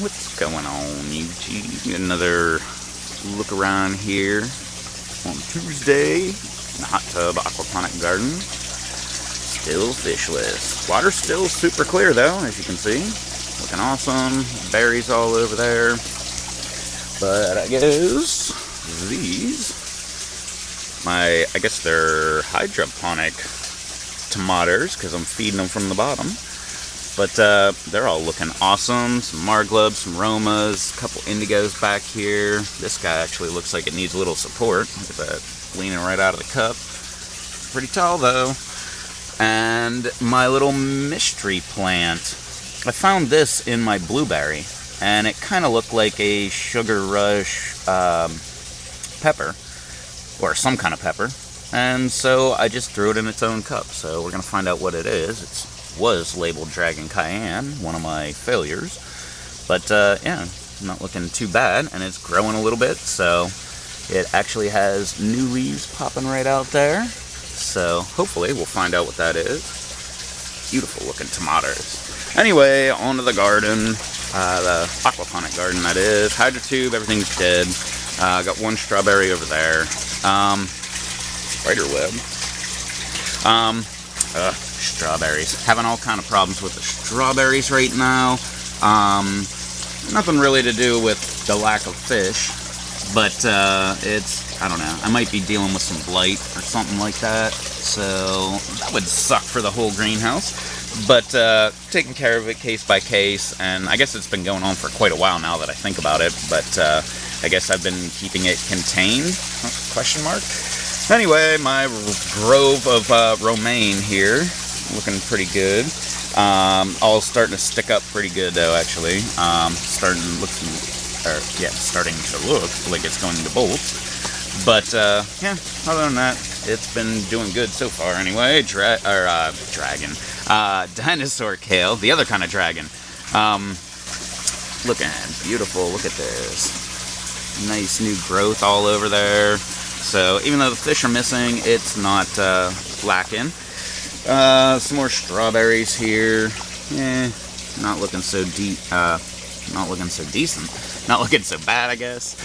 What's going on, YouTube? Another look around here on Tuesday in the hot tub aquaponic garden. Still fishless. Water's still super clear though, as you can see. Looking awesome. Berries all over there. But I guess these, I guess they're hydroponic tomatoes because I'm feeding them from the bottom. But they're all looking awesome. Some marglubs, some romas, a couple indigos back here. This guy actually looks like it needs a little support. Look at that, leaning right out of the cup. Pretty tall though. And my little mystery plant. I found this in my blueberry, and it kind of looked like a sugar rush pepper, or some kind of pepper. And so I just threw it in its own cup. So we're gonna find out what it is. Was labeled Dragon Cayenne, one of my failures, but yeah, not looking too bad, and it's growing a little bit, so it actually has new leaves popping right out there, so hopefully we'll find out what that is. Beautiful looking tomatoes. Anyway, on to the garden, the aquaponic garden that is. Hydrotube, everything's dead. Got one strawberry over there. Spider web. Strawberries. Having all kind of problems with the strawberries right now. Nothing really to do with the lack of fish, but it's, I don't know, I might be dealing with some blight or something like that, so that would suck for the whole greenhouse, but taking care of it case by case, and I guess it's been going on for quite a while now that I think about it, but I guess I've been keeping it contained, question mark. Anyway, my grove of romaine here, looking pretty good. All starting to stick up pretty good though, actually. Starting to look like it's going to bolt. But yeah, other than that, it's been doing good so far anyway. Dinosaur kale, the other kind of dragon. Looking beautiful. Look at this. Nice new growth all over there. So even though the fish are missing, it's not lacking. Some more strawberries here. Not looking so deep. Not looking so decent. Not looking so bad, I guess.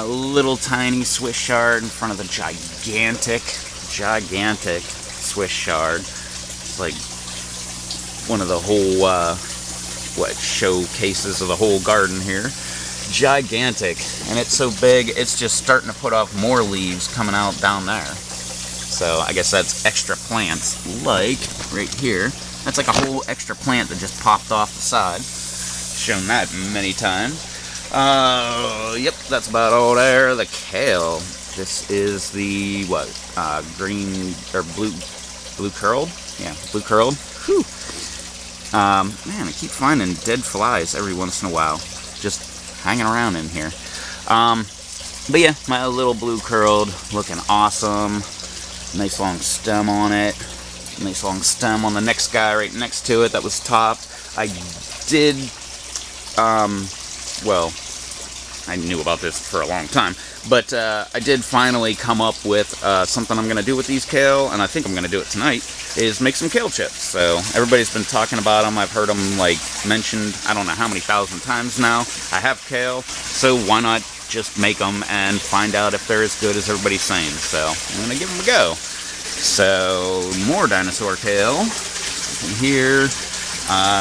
Little tiny Swiss chard in front of the gigantic Swiss chard. It's like one of the whole showcases of the whole garden here. Gigantic, and it's so big it's just starting to put off more leaves coming out down there, so I guess that's extra plants, like right here. That's like a whole extra plant that just popped off the side. Shown that many times. Yep, that's about all there. The kale, this is the green or blue curled, yeah, blue curled. Whew. Man, I keep finding dead flies every once in a while, just hanging around in here. But yeah, my little blue curled looking awesome. Nice long stem on it. Nice long stem on the next guy right next to it that was topped. I did, well, I knew about this for a long time, but I did finally come up with something I'm going to do with these kale, and I think I'm going to do it tonight, is make some kale chips. So everybody's been talking about them. I've heard them like mentioned I don't know how many thousand times now. I have kale, so why not just make them and find out if they're as good as everybody's saying. So I'm going to give them a go. So more dinosaur kale in here.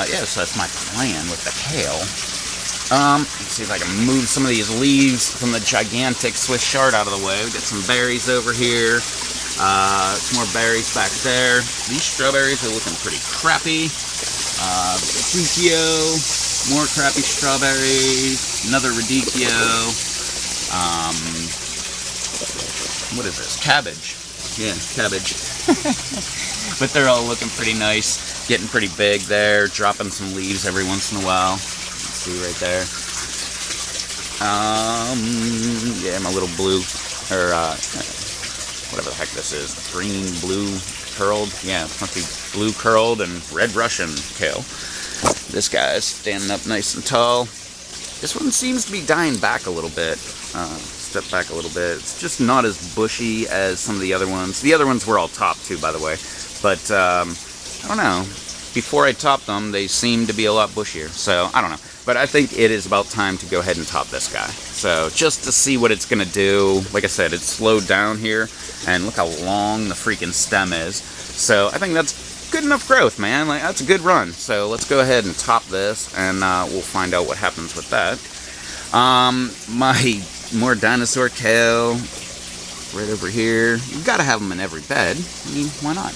Yeah, so that's my plan with the kale. Let's see if I can move some of these leaves from the gigantic Swiss chard out of the way. We got some berries over here. Some more berries back there. These strawberries are looking pretty crappy. Radicchio, more crappy strawberries. Another radicchio. What is this? Cabbage. Yeah, cabbage. But they're all looking pretty nice. Getting pretty big there. Dropping some leaves every once in a while. Right there. Yeah, my little blue, or whatever the heck this is, green, blue, curled. Yeah, it must be blue curled and red Russian kale. This guy's standing up nice and tall. This one seems to be dying back a little bit. Step back a little bit. It's just not as bushy as some of the other ones. The other ones were all top too, by the way. But I don't know. before I topped them, they seemed to be a lot bushier. So, I don't know. But I think it is about time to go ahead and top this guy. So, just to see what it's going to do. Like I said, it's slowed down here. And look how long the freaking stem is. So, I think that's good enough growth, man. Like, that's a good run. So, let's go ahead and top this. And we'll find out what happens with that. My more dinosaur kale right over here. You've got to have them in every bed. I mean, why not?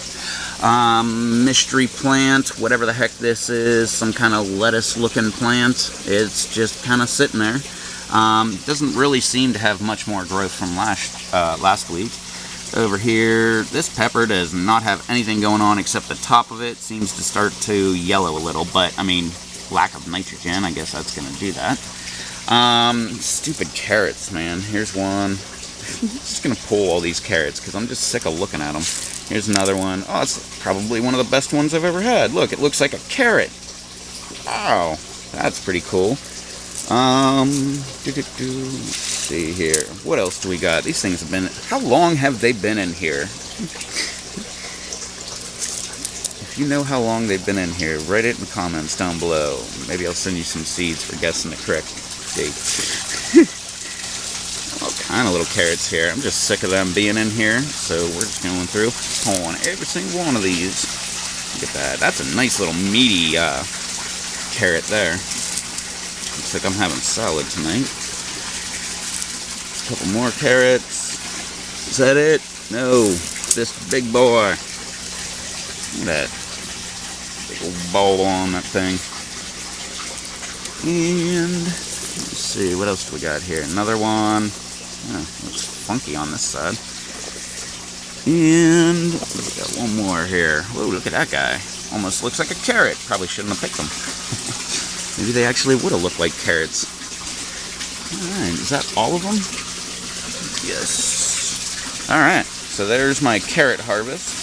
Mystery plant, whatever the heck this is, some kind of lettuce looking plant. It's just kind of sitting there. Doesn't really seem to have much more growth from last week. Over here, this pepper does not have anything going on except the top of it seems to start to yellow a little, but I mean, lack of nitrogen, I guess that's gonna do that. Stupid carrots, man. Here's one. I'm just gonna pull all these carrots because I'm just sick of looking at them. Here's another one. Oh, it's probably one of the best ones I've ever had. Look, it looks like a carrot. Wow, that's pretty cool. Let's see here. What else do we got? These things have been... How long have they been in here? If you know how long they've been in here, write it in the comments down below. Maybe I'll send you some seeds for guessing the correct date. All kind of little carrots here. I'm just sick of them being in here, so we're just going through, pulling every single one of these. Look at that. That's a nice little meaty carrot there. Looks like I'm having salad tonight. A couple more carrots. Is that it? No. This big boy. Look at that. Big old ball on that thing. And let's see, what else do we got here? Another one. Oh, looks funky on this side. And we got one more here. Whoa, look at that guy. Almost looks like a carrot. Probably shouldn't have picked them. Maybe they actually would have looked like carrots. Alright, is that all of them? Yes. Alright, so there's my carrot harvest.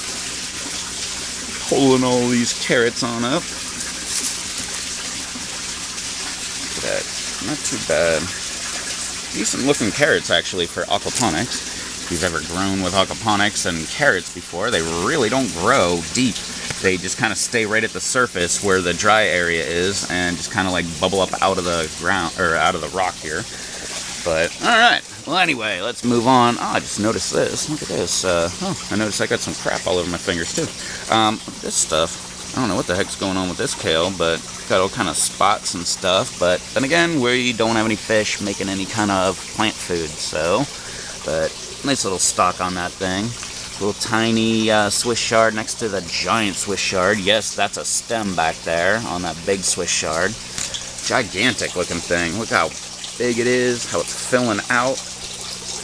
Pulling all these carrots on up. Look at that. Not too bad. Decent looking carrots actually for aquaponics. If you've ever grown with aquaponics and carrots before, they really don't grow deep. They just kind of stay right at the surface where the dry area is and just kind of like bubble up out of the ground or out of the rock here. But alright, well anyway, let's move on. Oh, I just noticed this. Look at this. I noticed I got some crap all over my fingers too. This stuff, I don't know what the heck's going on with this kale, but got all kind of spots and stuff. But then again, we don't have any fish making any kind of plant food, so. But nice little stalk on that thing. Little tiny Swiss chard next to the giant Swiss chard. Yes, that's a stem back there on that big Swiss chard. Gigantic looking thing. Look how big it is, how it's filling out.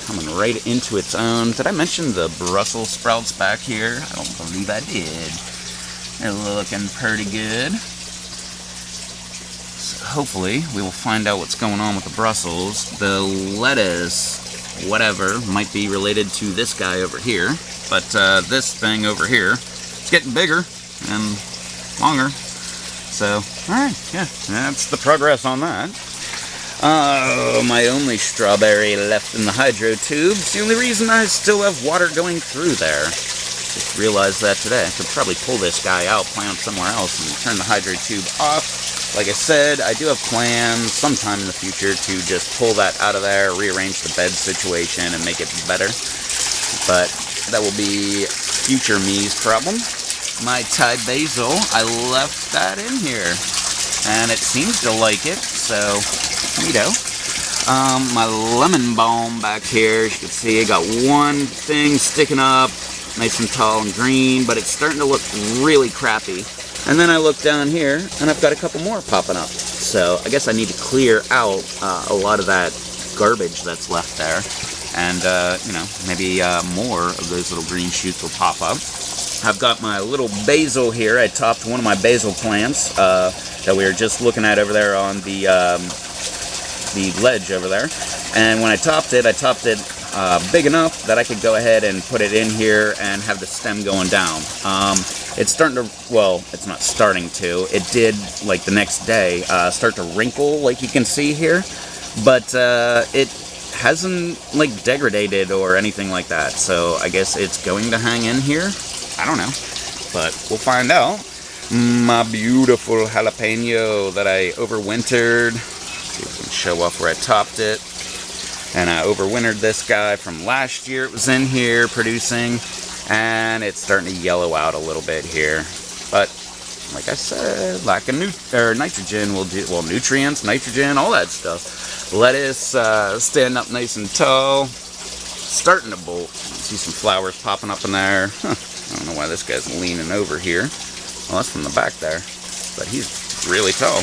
Coming right into its own. Did I mention the Brussels sprouts back here? I don't believe I did. They're looking pretty good. So hopefully we will find out what's going on with the Brussels. The lettuce, whatever, might be related to this guy over here. But this thing over here, it's getting bigger and longer. So, alright, yeah, that's the progress on that. My only strawberry left in the hydro tubes. The only reason I still have water going through there. Just realized that today. I could probably pull this guy out, plant somewhere else, and turn the hydro tube off. Like I said, I do have plans sometime in the future to just pull that out of there, rearrange the bed situation, and make it better. But that will be future me's problem. My Thai basil, I left that in here. And it seems to like it, so, neato. My lemon balm back here, as you can see, I got one thing sticking up, nice and tall and green, but it's starting to look really crappy. And then I look down here, and I've got a couple more popping up. So, I guess I need to clear out a lot of that garbage that's left there. And, you know, maybe more of those little green shoots will pop up. I've got my little basil here. I topped one of my basil plants that we were just looking at over there on the ledge over there. And when I topped it big enough that I could go ahead and put it in here and have the stem going down. It's starting to, well, it's not starting to. It did, like the next day, start to wrinkle, like you can see here. But it hasn't, like, degraded or anything like that. So I guess it's going to hang in here. I don't know, but we'll find out. my beautiful jalapeno that I overwintered. See if we can show off where I topped it. And I overwintered this guy from last year. It was in here producing, and it's starting to yellow out a little bit here. But like I said, lack of nitrogen will do, well, nutrients, nitrogen, all that stuff. Lettuce stand up nice and tall, starting to bolt. See some flowers popping up in there. Huh. I don't know why this guy's leaning over here. Well, that's from the back there, but he's really tall.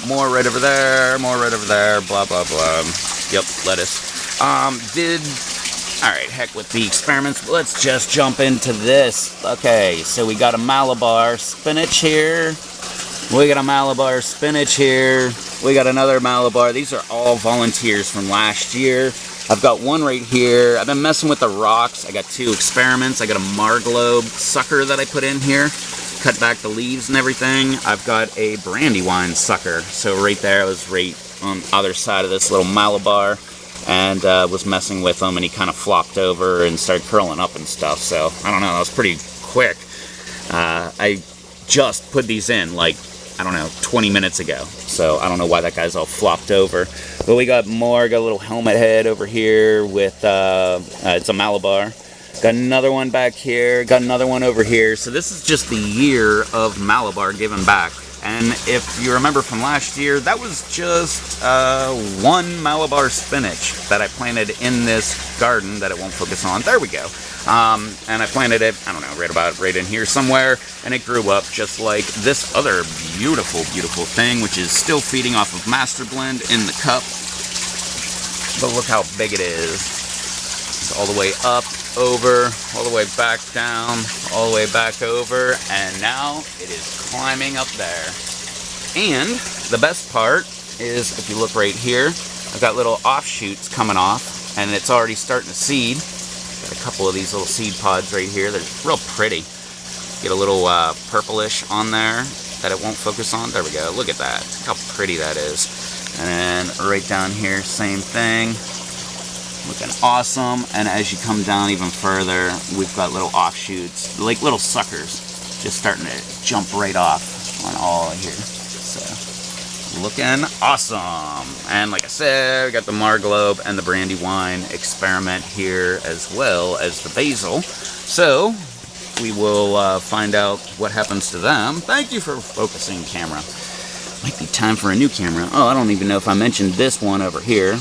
More right over there, more right over there, blah, blah, blah. Yep, lettuce. Alright, heck with the experiments. Let's just jump into this. Okay, so we got a Malabar spinach here. We got a Malabar spinach here. We got another Malabar. These are all volunteers from last year. I've got one right here. I've been messing with the rocks. I got 2 experiments. I got a Marglobe sucker that I put in here. Cut back the leaves and everything. I've got a Brandywine sucker. So right there, I was right on the other side of this little Malabar, and was messing with him, and he kind of flopped over and started curling up and stuff. So I don't know, that was pretty quick. I just put these in like, I don't know, 20 minutes ago, so I don't know why that guy's all flopped over. But we got more. Got a little helmet head over here with it's a Malabar. Got another one back here, got another one over here. So this is just the year of Malabar giving back. And if you remember from last year, that was just one Malabar spinach that I planted in this garden that it won't focus on. There we go. And I planted it, I don't know, right in here somewhere, and it grew up just like this other beautiful, beautiful thing, which is still feeding off of Master Blend in the cup. But look how big it is. It's all the way up, over, all the way back down, all the way back over, and now it is climbing up there. And the best part is, if you look right here, I've got little offshoots coming off, and it's already starting to seed. Got a couple of these little seed pods right here. They're real pretty. Get a little purplish on there that it won't focus on. There we go. Look at that. Look how pretty that is. And then right down here, same thing. Looking awesome. And as you come down even further, we've got little offshoots, like little suckers, just starting to jump right off on all of here. So looking awesome. And like I said, we got the Marglobe and the Brandywine experiment here, as well as the basil. So we will find out what happens to them. Thank you for focusing, camera. Might be time for a new camera. Oh, I don't even know if I mentioned this one over here.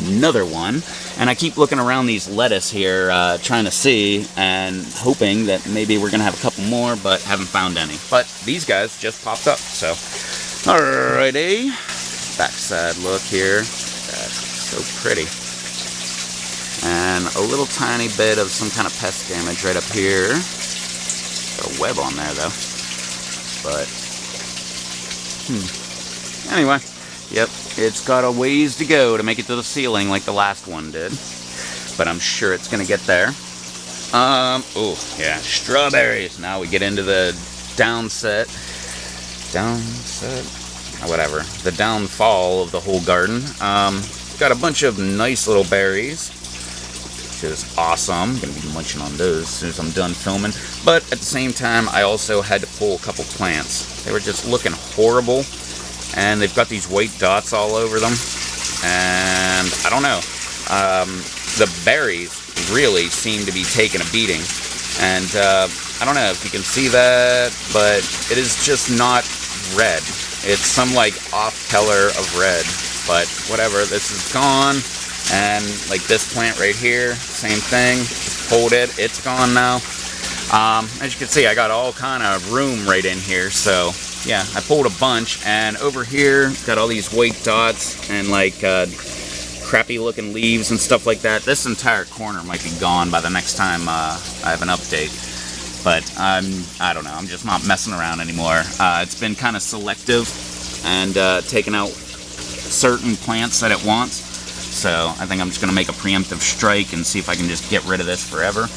Another one, and I keep looking around these lettuce here, trying to see and hoping that maybe we're gonna have a couple more, but haven't found any. But these guys just popped up, so alrighty. Backside look here. That's so pretty. And a little tiny bit of some kind of pest damage right up here. Got a web on there though. But anyway. Yep, it's got a ways to go to make it to the ceiling like the last one did. But I'm sure it's going to get there. Oh, yeah, strawberries. Now we get into the downset. Whatever. The downfall of the whole garden. Got a bunch of nice little berries, which is awesome. I'm going to be munching on those as soon as I'm done filming. But at the same time, I also had to pull a couple plants. They were just looking horrible. And they've got these white dots all over them, and I don't know, the berries really seem to be taking a beating, and I don't know if you can see that, but it is just not red. It's some like off color of red, but whatever. This is gone, and like this plant right here, same thing. Just pulled it, it's gone now. As you can see, I got all kind of room right in here, so yeah, I pulled a bunch, and over here, got all these white dots and like crappy looking leaves and stuff like that. This entire corner might be gone by the next time I have an update. But I don't know, I'm just not messing around anymore. It's been kind of selective and taking out certain plants that it wants. So I think I'm just going to make a preemptive strike and see if I can just get rid of this forever.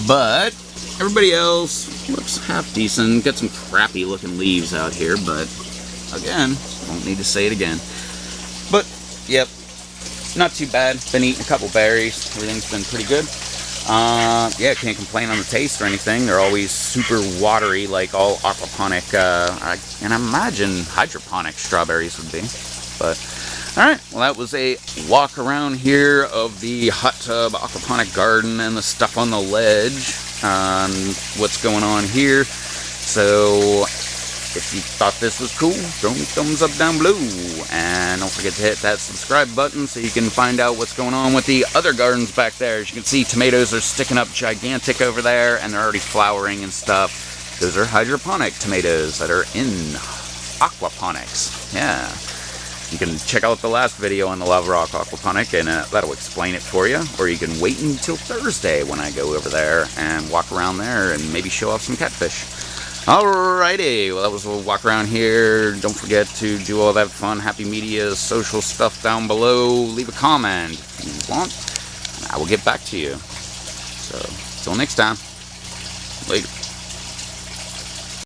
But everybody else looks half decent. Got some crappy looking leaves out here, but again, won't need to say it again. But yep, not too bad. Been eating a couple berries. Everything's been pretty good. Yeah, can't complain on the taste or anything. They're always super watery, like all aquaponic, and I imagine hydroponic strawberries would be. But, alright, well, that was a walk around here of the hot tub aquaponic garden and the stuff on the ledge, and what's going on here. So, if you thought this was cool, throw me a thumbs up down below. And don't forget to hit that subscribe button so you can find out what's going on with the other gardens back there. As you can see, tomatoes are sticking up gigantic over there, and they're already flowering and stuff. Those are hydroponic tomatoes that are in aquaponics. Yeah. You can check out the last video on the Lava Rock Aquaponic, and that'll explain it for you. Or you can wait until Thursday when I go over there and walk around there and maybe show off some catfish. Alrighty, well, that was a walk around here. Don't forget to do all that fun, happy media, social stuff down below. Leave a comment if you want, and I will get back to you. So, till next time, later.